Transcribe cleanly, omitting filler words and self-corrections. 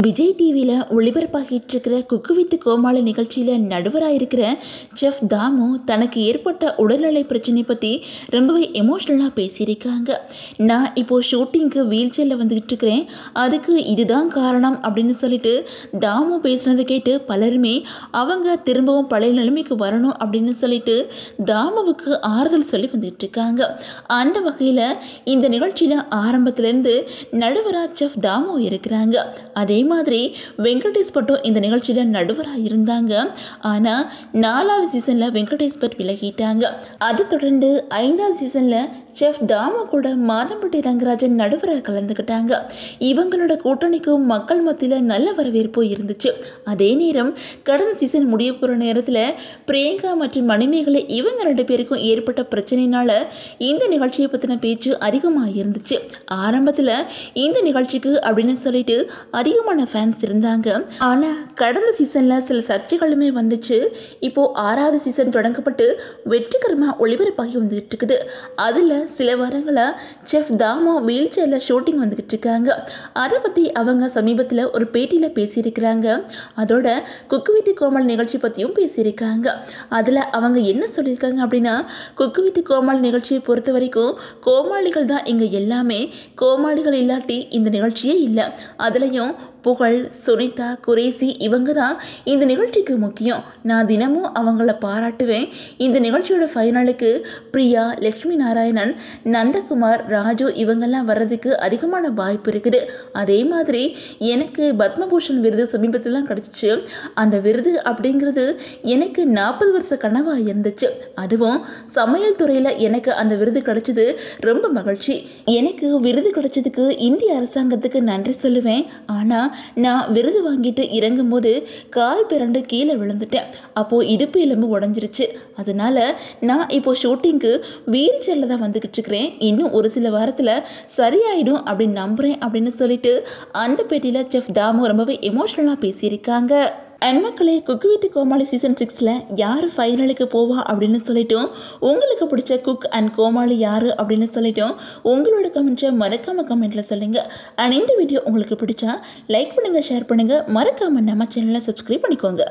விஜய் டிவியில் ஒளிபரப்பாகிட்டு இருக்கிற cook with கோமாளி நிகழ்ச்சியில் நடுவராக இருக்கிற செஃப் தாமு தனக்கு ஏற்பட்ட உடல்நலை பிரச்சனை பற்றி ரொம்பவே எமோஷ்னலாக பேசியிருக்காங்க. நான் இப்போது ஷூட்டிங்க்கு வீல் சேரில் வந்துக்கிட்டு இருக்கிறேன், அதுக்கு இதுதான் காரணம் அப்படின்னு சொல்லிட்டு தாமு பேசுனதை கேட்டு பலருமே அவங்க திரும்பவும் பழைய நிலைமைக்கு வரணும் அப்படின்னு சொல்லிட்டு தாமுவுக்கு ஆறுதல் சொல்லி வந்துட்டு இருக்காங்க. அந்த வகையில் இந்த நிகழ்ச்சியில் ஆரம்பத்திலேருந்து நடுவராக செஃப் தாமு இருக்கிறாங்க. அதே மாதிரி வெங்கடேஷ் பட்டும் இந்த நிகழ்ச்சியில் நடுவராக இருந்தாங்க. ஆனால் 4வது சீசனில் வெங்கடேஷ் பட் விலகிட்டாங்க. அதை தொடர்ந்து 5வது சீசனில் செஃப் தாமு கூட மாதம்பட்டி ரங்கராஜன் நடுவராக கலந்துக்கிட்டாங்க. இவங்களோட கூட்டணிக்கும் மக்கள் மத்தியில் நல்ல வரவேற்பு இருந்துச்சு. அதே நேரம் கடந்த சீசன் முடிய போகிற நேரத்தில் பிரியங்கா மற்றும் மணிமேகலை இவங்க 2 பேருக்கும் ஏற்பட்ட பிரச்சனையினால இந்த நிகழ்ச்சியை பற்றின பேச்சு அதிகமாக இருந்துச்சு. ஆரம்பத்தில் இந்த நிகழ்ச்சிக்கு அப்படின்னு சொல்லிட்டு அதிகமான ஃபேன்ஸ் இருந்தாங்க. ஆனால் கடந்த சீசனில் சில சர்ச்சைகளுமே வந்துச்சு. இப்போது 6வது சீசன் தொடங்கப்பட்டு வெற்றிகரமாக ஒளிபரப்பாகி வந்துகிட்டு இருக்குது. அதில் சில வாரங்களாக செஃப் தாமு வீல் சேரில் ஷூட்டிங் வந்துக்கிட்டு இருக்காங்க. அதை பற்றி அவங்க சமீபத்தில் ஒரு பேட்டியில் பேசியிருக்கிறாங்க. அதோட குக்கு வித் கோமாளி நிகழ்ச்சி பற்றியும் பேசியிருக்காங்க. அதில் அவங்க என்ன சொல்லியிருக்காங்க அப்படின்னா, குக்கு வித் கோமாளி நிகழ்ச்சியை பொறுத்த வரைக்கும் கோமாளிகள் தான் இங்கே எல்லாமே, கோமாளிகள் இல்லாட்டி இந்த நிகழ்ச்சியே இல்லை. அதுலேயும் புகழ், சுனிதா, குரேசி இவங்க தான் இந்த நிகழ்ச்சிக்கு முக்கியம். நான் தினமும் அவங்கள பாராட்டுவேன். இந்த நிகழ்ச்சியோட ஃபைனலுக்கு பிரியா, லக்ஷ்மி நாராயணன், நந்தகுமார், ராஜு இவங்கெல்லாம் வர்றதுக்கு அதிகமான வாய்ப்பு இருக்குது. அதே மாதிரி எனக்கு பத்மபூஷன் விருது சமீபத்திலாம் கிடச்சிச்சு. அந்த விருது அப்படிங்கிறது எனக்கு 40 வருஷ கனவாக இருந்துச்சு. அதுவும் சமையல் துறையில் எனக்கு அந்த விருது கிடைச்சது ரொம்ப மகிழ்ச்சி. எனக்கு விருது கிடைச்சதுக்கு இந்திய அரசாங்கத்துக்கு நன்றி சொல்லுவேன். ஆனால் நான் விருது வாங்கிட்டு இறங்கும் போது கால் பிறண்டு கீழே விழுந்துட்டேன். அப்போது இடுப்பு எலும்பு உடஞ்சிருச்சு. அதனால் நான் இப்போது ஷூட்டிங்க்கு வீல் சேரில் தான் வந்துக்கிட்டு இருக்கிறேன். இன்னும் ஒரு சில வாரத்தில் சரியாயிடும் அப்படின்னு நம்புகிறேன் அப்படின்னு சொல்லிட்டு அந்த பேட்டியில் செஃப் தாமு ரொம்பவே எமோஷ்னலாக பேசியிருக்காங்க. மக்களே, குக்கு வித் கோமாளி சீசன் 6ல் யார் ஃபைனலுக்கு போவா அப்படின்னு சொல்லிட்டோம். உங்களுக்கு பிடிச்ச குக் அண்ட் கோமாளி யார் அப்படின்னு சொல்லிட்டோம். உங்களோட கமெண்ட்ஸை மறக்காமல் கமெண்ட்டில் சொல்லுங்கள். அண்ட் இந்த வீடியோ உங்களுக்கு பிடிச்சா லைக் பண்ணுங்கள், ஷேர் பண்ணுங்கள், மறக்காமல் நம்ம சேனலை சப்ஸ்கிரைப் பண்ணிக்கோங்க.